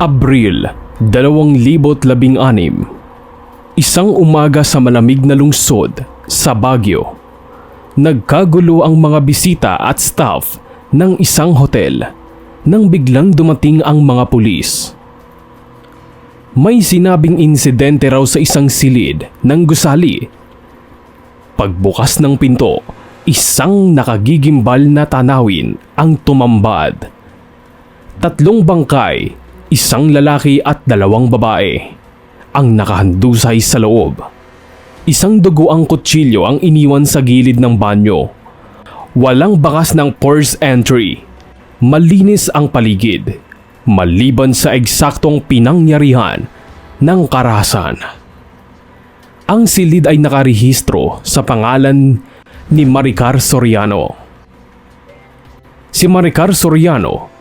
Abril 2016. Isang umaga sa malamig na lungsod sa Baguio. Nagkagulo ang mga bisita at staff ng isang hotel nang biglang dumating ang mga pulis. May sinabing insidente raw sa isang silid ng gusali. Pagbukas ng pinto, isang nakagigimbal na tanawin ang tumambad. 3 bangkay, isang lalaki at 2 babae ang nakahandusay sa loob. Isang duguang kutsilyo ang iniwan sa gilid ng banyo. Walang bakas ng forced entry. Malinis ang paligid, maliban sa eksaktong pinangyarihan ng karahasan. Ang silid ay nakarehistro sa pangalan ni Maricar Soriano. Si Maricar Soriano,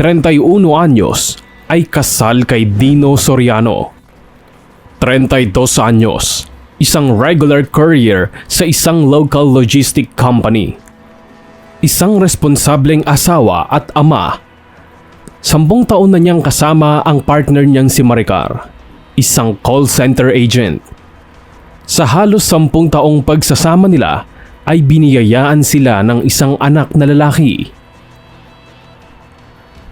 31 anyos, ay kasal kay Dino Soriano. 32 anyos, isang regular courier sa isang local logistic company. Isang responsableng asawa at ama. 10 taon na niyang kasama ang partner niyang si Maricar, isang call center agent. Sa halos 10 taong pagsasama nila ay biniyayaan sila ng isang anak na lalaki.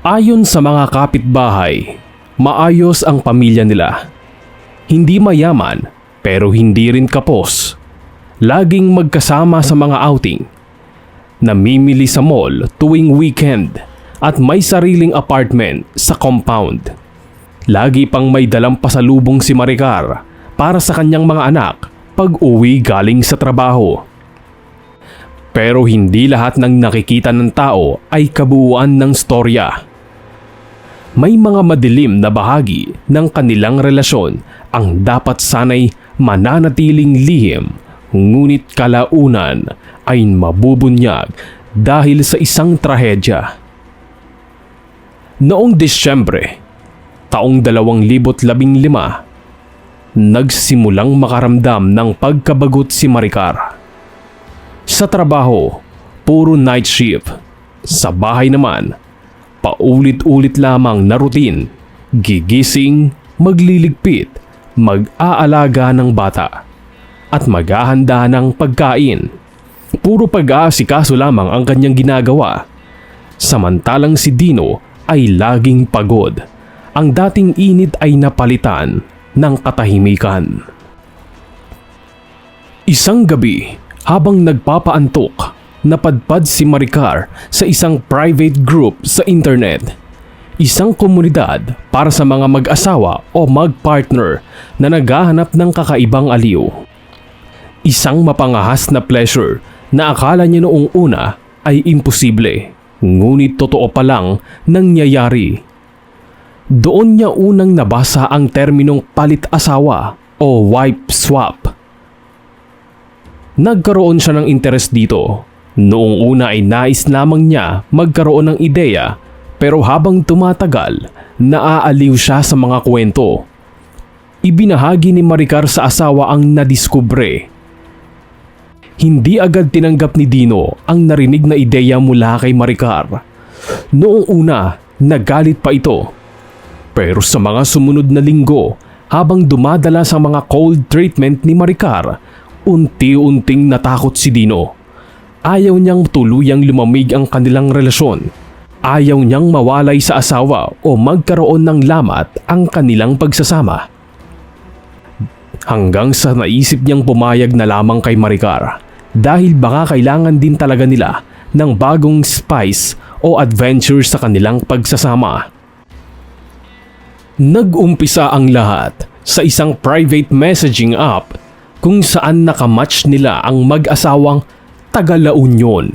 Ayon sa mga kapitbahay, maayos ang pamilya nila. Hindi mayaman pero hindi rin kapos. Laging magkasama sa mga outing. Namimili sa mall tuwing weekend at may sariling apartment sa compound. Lagi pang may dalang pasalubong si Maricar para sa kanyang mga anak pag uwi galing sa trabaho. Pero hindi lahat ng nakikita ng tao ay kabuuan ng storya. May mga madilim na bahagi ng kanilang relasyon ang dapat sanay mananatiling lihim, ngunit kalaunan ay mabubunyag dahil sa isang trahedya. Noong Disyembre, taong 2015, nagsimulang makaramdam ng pagkabagot si Maricar. Sa trabaho, puro night shift. Sa bahay naman, paulit-ulit lamang na routine. Gigising, magliligpit, mag-aalaga ng bata, at maghahanda ng pagkain. Puro pag-aasikaso lamang ang kanyang ginagawa. Samantalang si Dino ay laging pagod. Ang dating init ay napalitan ng katahimikan. Isang gabi, habang nagpapaantok, napadpad si Maricar sa isang private group sa internet. Isang komunidad para sa mga mag-asawa o mag-partner na naghahanap ng kakaibang aliw. Isang mapangahas na pleasure na akala niya noong una ay imposible, ngunit totoo palang nangyayari. Doon niya unang nabasa ang terminong palit-asawa o wife swap. Nagkaroon siya ng interes dito. Noong una ay nais lamang niya magkaroon ng ideya, pero habang tumatagal, naaaliw siya sa mga kwento. Ibinahagi ni Maricar sa asawa ang nadiskubre. Hindi agad tinanggap ni Dino ang narinig na ideya mula kay Maricar. Noong una, nagalit pa ito. Pero sa mga sumunod na linggo, habang dumadala sa mga cold treatment ni Maricar, unti-unting natakot si Dino. Ayaw niyang tuluyang lumamig ang kanilang relasyon. Ayaw niyang mawalay sa asawa o magkaroon ng lamat ang kanilang pagsasama. Hanggang sa naisip niyang pumayag na lamang kay Maricar dahil baka kailangan din talaga nila ng bagong spice o adventure sa kanilang pagsasama. Nag-umpisa ang lahat sa isang private messaging app kung saan nakamatch nila ang mag-asawang taga-La Union,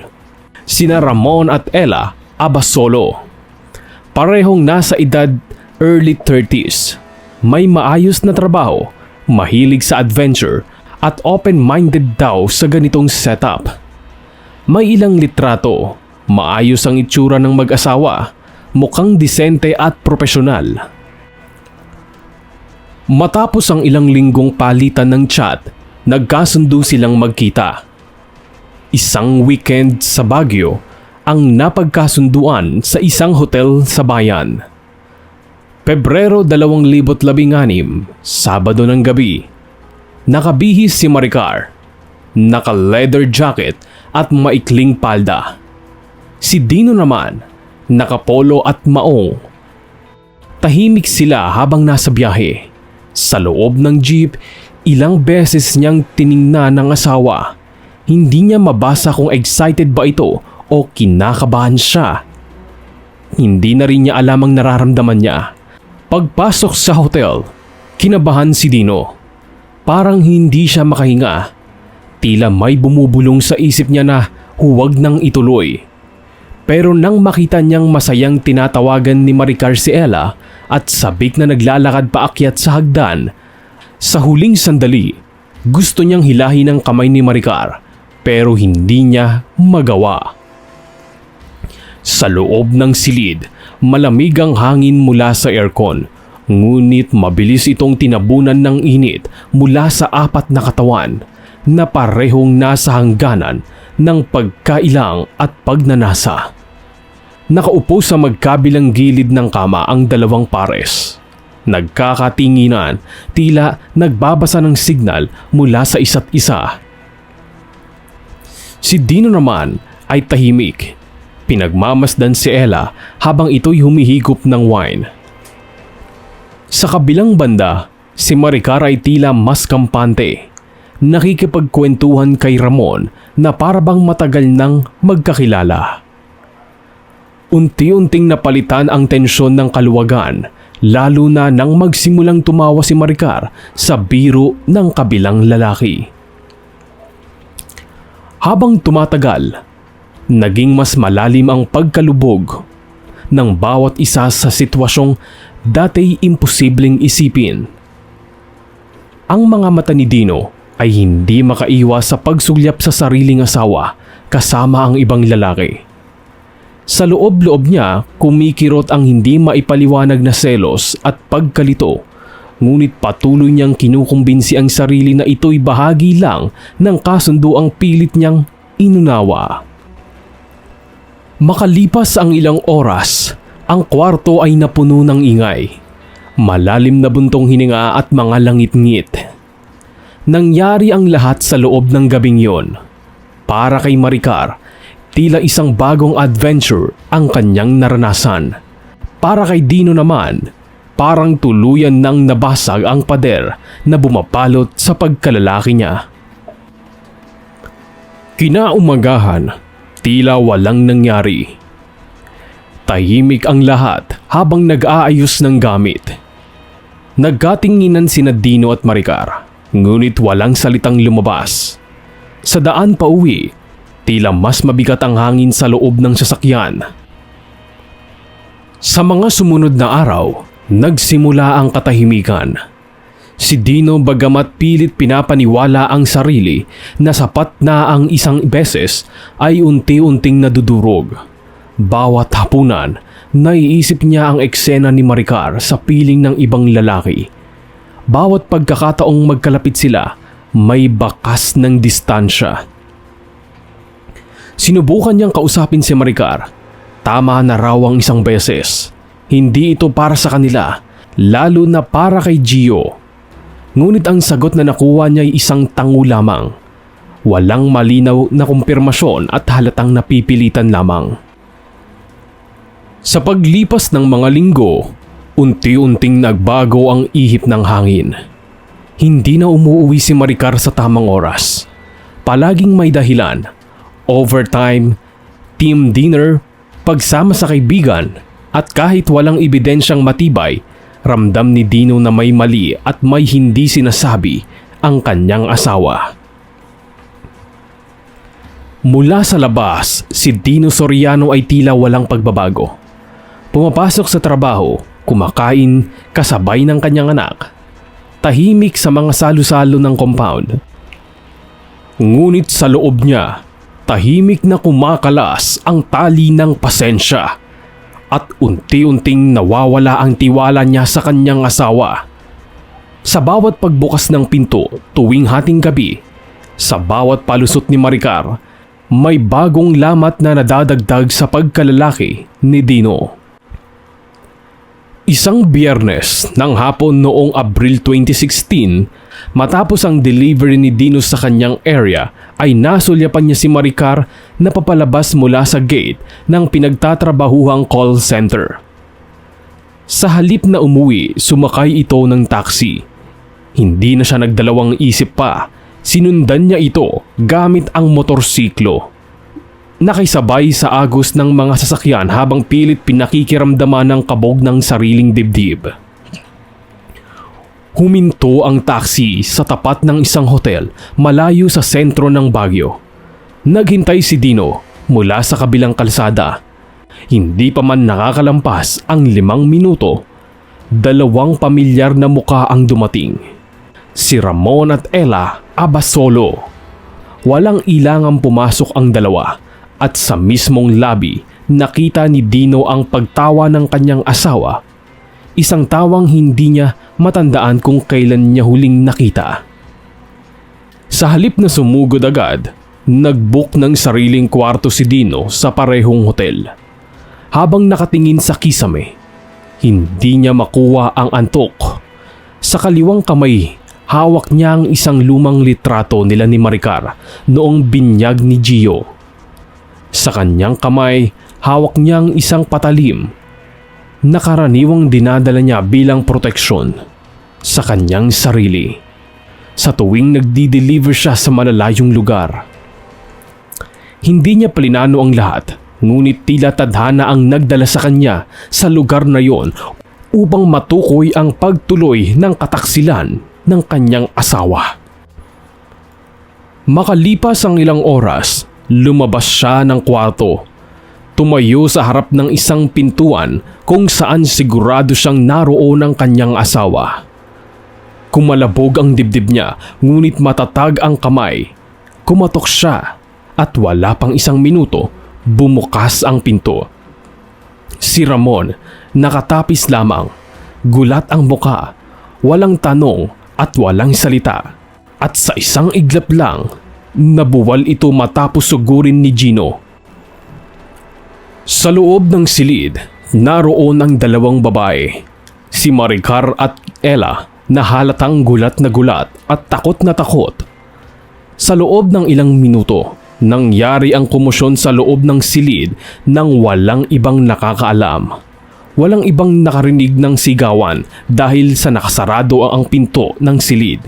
sina Ramon at Ella Abasolo. Parehong nasa edad early 30s, may maayos na trabaho, mahilig sa adventure at open-minded daw sa ganitong setup. May ilang litrato, maayos ang itsura ng mag-asawa, mukhang disente at profesional. Matapos ang ilang linggong palitan ng chat, nagkasundo silang magkita. Isang weekend sa Baguio ang napagkasunduan sa isang hotel sa bayan. Pebrero 2016, Sabado ng gabi. Nakabihis si Maricar. Naka-leather jacket at maikling palda. Si Dino naman, nakapolo at maong. Tahimik sila habang nasa biyahe. Sa loob ng jeep, ilang beses niyang tiningnan ng asawa. Hindi niya mabasa kung excited ba ito o kinakabahan siya. Hindi na rin niya alam ang nararamdaman niya. Pagpasok sa hotel, kinabahan si Dino. Parang hindi siya makahinga. Tila may bumubulong sa isip niya na huwag nang ituloy. Pero nang makita niyang masayang tinatawagan ni Maricar si Ella at sabik na naglalakad paakyat sa hagdan, sa huling sandali, gusto niyang hilahin ang kamay ni Maricar pero hindi niya magawa. Sa loob ng silid, malamig ang hangin mula sa aircon, ngunit mabilis itong tinabunan ng init mula sa apat na katawan na parehong nasa hangganan ng pagkailang at pagnanasa. Nakaupo sa magkabilang gilid ng kama ang dalawang pares. Nagkakatinginan, tila nagbabasa ng signal mula sa isa't isa. Si Dino naman ay tahimik. Pinagmamasdan si Ella habang ito'y humihigop ng wine. Sa kabilang banda, si Maricar ay tila mas kampante. Nakikipagkwentuhan kay Ramon na parabang matagal nang magkakilala. Unti-unting napalitan ang tensyon ng kaluwagan, lalo na nang magsimulang tumawa si Maricar sa biro ng kabilang lalaki. Habang tumatagal, naging mas malalim ang pagkalubog ng bawat isa sa sitwasyong dati imposibleng isipin. Ang mga mata ni Dino ay hindi makaiwas sa pagsulyap sa sariling asawa kasama ang ibang lalaki. Sa loob-loob niya, kumikirot ang hindi maipaliwanag na selos at pagkalito, ngunit patuloy niyang kinukumbinsi ang sarili na ito'y bahagi lang ng kasunduang pilit niyang inunawa. Makalipas ang ilang oras, ang kwarto ay napuno ng ingay. Malalim na buntong hininga at mga langit-ngit. Nangyari ang lahat sa loob ng gabing yon. Para kay Maricar, tila isang bagong adventure ang kanyang naranasan. Para kay Dino naman, parang tuluyan nang nabasag ang pader na bumapalot sa pagkalalaki niya. Kinaumagahan, tila walang nangyari. Tahimik ang lahat habang nag-aayos ng gamit. Nagkatinginan sina Dino at Maricar, ngunit walang salitang lumabas. Sa daan pa uwi, tila mas mabigat ang hangin sa loob ng sasakyan. Sa mga sumunod na araw, nagsimula ang katahimikan. Si Dino bagamat pilit pinapaniwala ang sarili na sapat na ang isang beses ay unti-unting nadudurog. Bawat hapunan, naiisip niya ang eksena ni Maricar sa piling ng ibang lalaki. Bawat pagkakataong magkalapit sila, may bakas ng distansya. Sinubukan niyang kausapin si Maricar. Tama na raw ang isang beses. Hindi ito para sa kanila, lalo na para kay Gio. Ngunit ang sagot na nakuha niya ay isang tango lamang. Walang malinaw na kumpirmasyon at halatang napipilitan lamang. Sa paglipas ng mga linggo, unti-unting nagbago ang ihip ng hangin. Hindi na umuuwi si Maricar sa tamang oras. Palaging may dahilan. Overtime, team dinner, pagsama sa kaibigan, at kahit walang ebidensyang matibay, ramdam ni Dino na may mali at may hindi sinasabi ang kanyang asawa. Mula sa labas, si Dino Soriano ay tila walang pagbabago. Pumapasok sa trabaho, kumakain, kasabay ng kanyang anak. Tahimik sa mga salo-salo ng compound. Ngunit sa loob niya, tahimik na kumakalas ang tali ng pasensya. At unti-unting nawawala ang tiwala niya sa kanyang asawa. Sa bawat pagbukas ng pinto tuwing hating gabi, sa bawat palusot ni Maricar, may bagong lamat na nadadagdag sa pagkalalaki ni Dino. Isang Biyernes ng hapon noong Abril 2016, matapos ang delivery ni Dino sa kanyang area, ay nasulyapan niya si Maricar na papalabas mula sa gate ng pinagtatrabahuhang call center. Sa halip na umuwi, sumakay ito ng taxi. Hindi na siya nagdalawang isip pa, sinundan niya ito gamit ang motorsiklo. Nakisabay sa agos ng mga sasakyan habang pilit pinakikiramdaman ng kabog ng sariling dibdib. Huminto ang taxi sa tapat ng isang hotel malayo sa sentro ng Baguio. Naghintay si Dino mula sa kabilang kalsada. Hindi pa man nakakalampas ang 5 minuto, 2 pamilyar na muka ang dumating. Si Ramon at Ella Abasolo. Walang ilangang pumasok ang dalawa. At sa mismong lobby, nakita ni Dino ang pagtawa ng kanyang asawa. Isang tawang hindi niya matandaan kung kailan niya huling nakita. Sa halip na sumugod agad, nag-book ng sariling kwarto si Dino sa parehong hotel. Habang nakatingin sa kisame, hindi niya makuha ang antok. Sa kaliwang kamay, hawak niya ang isang lumang litrato nila ni Maricar noong binyag ni Gio. Sa kanyang kamay, hawak niya ang isang patalim na karaniwang dinadala niya bilang proteksyon sa kanyang sarili sa tuwing nagdi-deliver siya sa malalayong lugar. Hindi niya plinano ang lahat, ngunit tila tadhana ang nagdala sa kanya sa lugar na yon upang matukoy ang pagtuloy ng kataksilan ng kanyang asawa. Makalipas ang ilang oras, lumabas siya ng kwarto. Tumayo sa harap ng isang pintuan kung saan sigurado siyang naroon ang kanyang asawa. Kumalabog ang dibdib niya, ngunit matatag ang kamay. Kumatok siya at wala pang 1 minuto, bumukas ang pinto. Si Ramon, nakatapis lamang, gulat ang muka, walang tanong at walang salita. At sa isang iglap lang, nabuwal ito matapos sugurin ni Gino. Sa loob ng silid, naroon ang 2 babae, si Maricar at Ella, na halatang gulat na gulat at takot na takot. Sa loob ng ilang minuto, nangyari ang komosyon sa loob ng silid nang walang ibang nakakaalam. Walang ibang nakarinig ng sigawan dahil sa nakasarado ang pinto ng silid.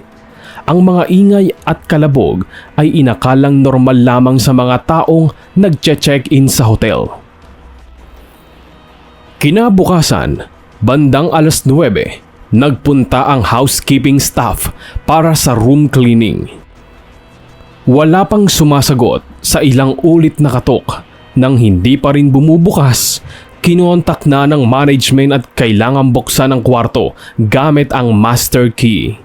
Ang mga ingay at kalabog ay inakalang normal lamang sa mga taong nagche-check-in sa hotel. Kinabukasan, bandang 9:00, nagpunta ang housekeeping staff para sa room cleaning. Wala pang sumasagot sa ilang ulit na katok. Nang hindi pa rin bumubukas, kinontak na ng management at kailangang buksan ang kwarto gamit ang master key.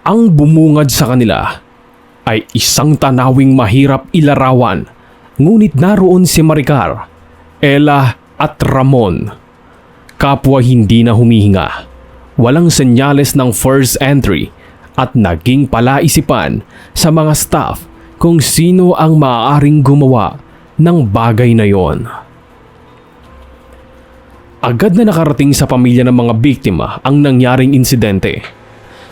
Ang bumungad sa kanila ay isang tanawing mahirap ilarawan, ngunit naroon si Maricar, Ella at Ramon. Kapwa hindi na humihinga, walang senyales ng first entry at naging palaisipan sa mga staff kung sino ang maaaring gumawa ng bagay na yon. Agad na nakarating sa pamilya ng mga biktima ang nangyaring insidente.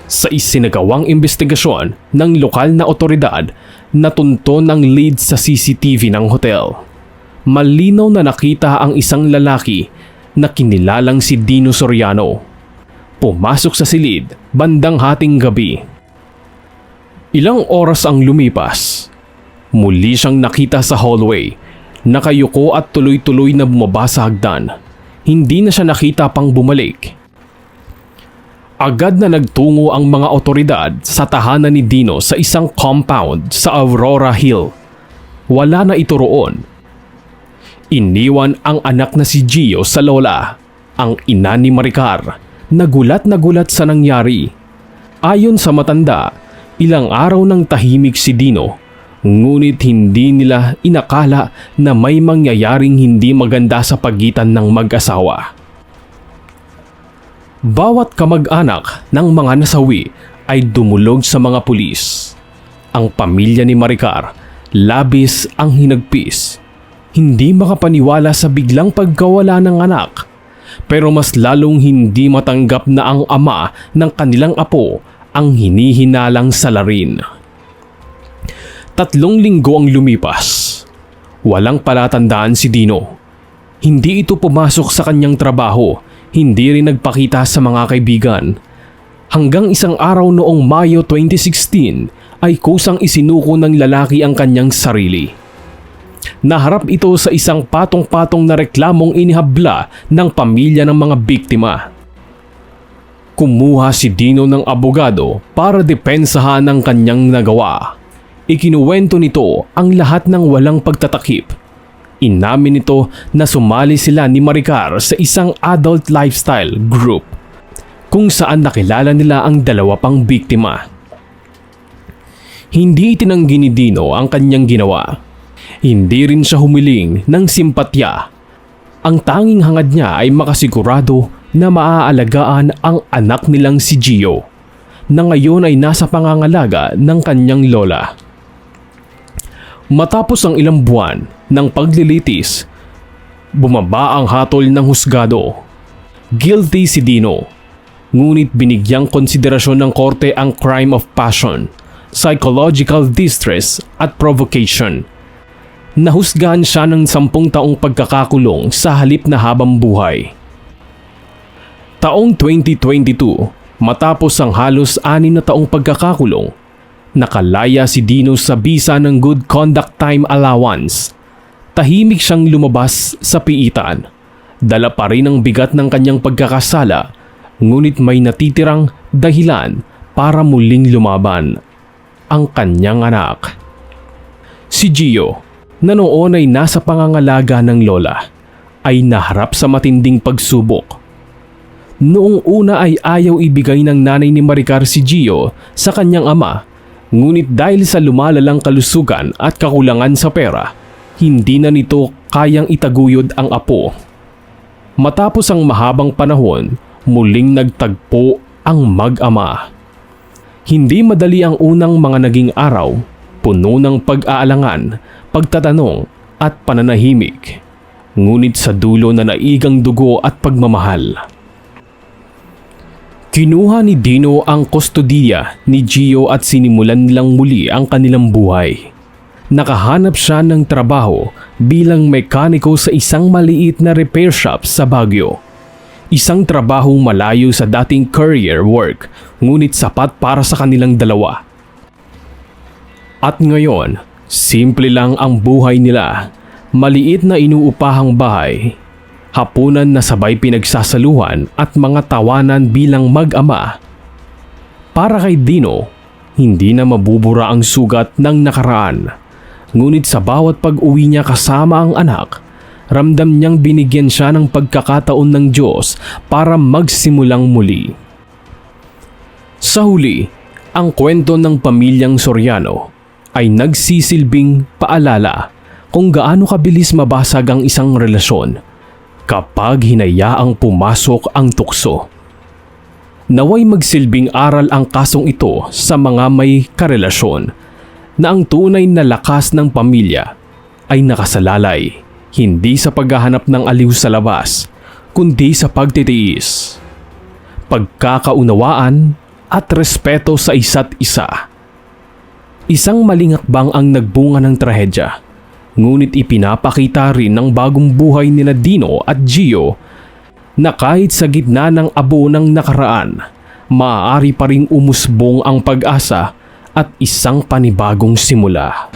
Sa isinagawang investigasyon ng lokal na otoridad, natunton ang lead sa CCTV ng hotel. Malinaw na nakita ang isang lalaki na kinilalang si Dino Soriano. Pumasok sa silid bandang hating gabi. Ilang oras ang lumipas. Muli siyang nakita sa hallway, nakayuko at tuloy-tuloy na bumaba sa hagdan. Hindi na siya nakita pang bumalik. Agad na nagtungo ang mga otoridad sa tahanan ni Dino sa isang compound sa Aurora Hill. Wala na ito roon. Iniwan ang anak na si Gio sa lola, ang ina ni Maricar, na gulat sa nangyari. Ayon sa matanda, ilang araw nang tahimik si Dino, ngunit hindi nila inakala na may mangyayaring hindi maganda sa pagitan ng mag-asawa. Bawat kamag-anak ng mga nasawi ay dumulog sa mga pulis. Ang pamilya ni Maricar, labis ang hinagpis. Hindi makapaniwala sa biglang pagkawala ng anak. Pero mas lalong hindi matanggap na ang ama ng kanilang apo ang hinihinalang salarin. 3 linggo ang lumipas. Walang palatandaan si Dino. Hindi ito pumasok sa kanyang trabaho, hindi rin nagpakita sa mga kaibigan. Hanggang isang araw noong Mayo 2016 ay kusang isinuko ng lalaki ang kanyang sarili. Naharap ito sa isang patong-patong na reklamong inihabla ng pamilya ng mga biktima. Kumuha si Dino ng abogado para depensahan ang kanyang nagawa. Ikinuwento nito ang lahat ng walang pagtatakip. Inamin nito na sumali sila ni Maricar sa isang adult lifestyle group kung saan nakilala nila ang 2 pang biktima. Hindi itinanggi ni Dino ang kanyang ginawa. Hindi rin siya humiling ng simpatya. Ang tanging hangad niya ay makasigurado na maaalagaan ang anak nilang si Gio, na ngayon ay nasa pangangalaga ng kanyang lola. Matapos ang ilang buwan ng paglilitis, bumaba ang hatol ng husgado. Guilty si Dino, ngunit binigyang konsiderasyon ng korte ang crime of passion, psychological distress at provocation. Nahusgahan siya ng 10 taong pagkakakulong sa halip na habang buhay. Taong 2022, matapos ang halos 6 na taong pagkakakulong, nakalaya si Dino sa bisa ng Good Conduct Time Allowance. Tahimik siyang lumabas sa piitan. Dala pa rin ang bigat ng kanyang pagkakasala, ngunit may natitirang dahilan para muling lumaban: ang kanyang anak. Si Gio, na noon ay nasa pangangalaga ng lola, ay naharap sa matinding pagsubok. Noong una ay ayaw ibigay ng nanay ni Maricar si Gio sa kanyang ama, ngunit dahil sa lumalalang kalusugan at kakulangan sa pera, hindi na nito kayang itaguyod ang apo. Matapos ang mahabang panahon, muling nagtagpo ang mag-ama. Hindi madali ang unang mga naging araw, puno ng pag-aalangan, pagtatanong at pananahimik, ngunit sa dulo na naigang dugo at pagmamahal. Kinuha ni Dino ang kustodiya ni Gio at sinimulan nilang muli ang kanilang buhay. Nakahanap siya ng trabaho bilang mekaniko sa isang maliit na repair shop sa Baguio. Isang trabahong malayo sa dating career work, ngunit sapat para sa kanilang dalawa. At ngayon, simple lang ang buhay nila. Maliit na inuupahang bahay, hapunan na sabay pinagsasaluhan at mga tawanan bilang mag-ama. Para kay Dino, hindi na mabubura ang sugat ng nakaraan. Ngunit sa bawat pag-uwi niya kasama ang anak, ramdam niyang binigyan siya ng pagkakataon ng Diyos para magsimulang muli. Sa huli, ang kwento ng pamilyang Soriano ay nagsisilbing paalala kung gaano kabilis mabasag ang isang relasyon kapag hinayaang pumasok ang tukso. Naway magsilbing aral ang kasong ito sa mga may karelasyon na ang tunay na lakas ng pamilya ay nakasalalay hindi sa paghahanap ng aliw sa labas, kundi sa pagtitiis, pagkakaunawaan at respeto sa isa't isa. Isang maling hakbang ang nagbunga ng trahedya, ngunit ipinapakita rin ng bagong buhay ni Dino at Gio na kahit sa gitna ng abo ng nakaraan, maaari pa ring umusbong ang pag-asa at isang panibagong simula.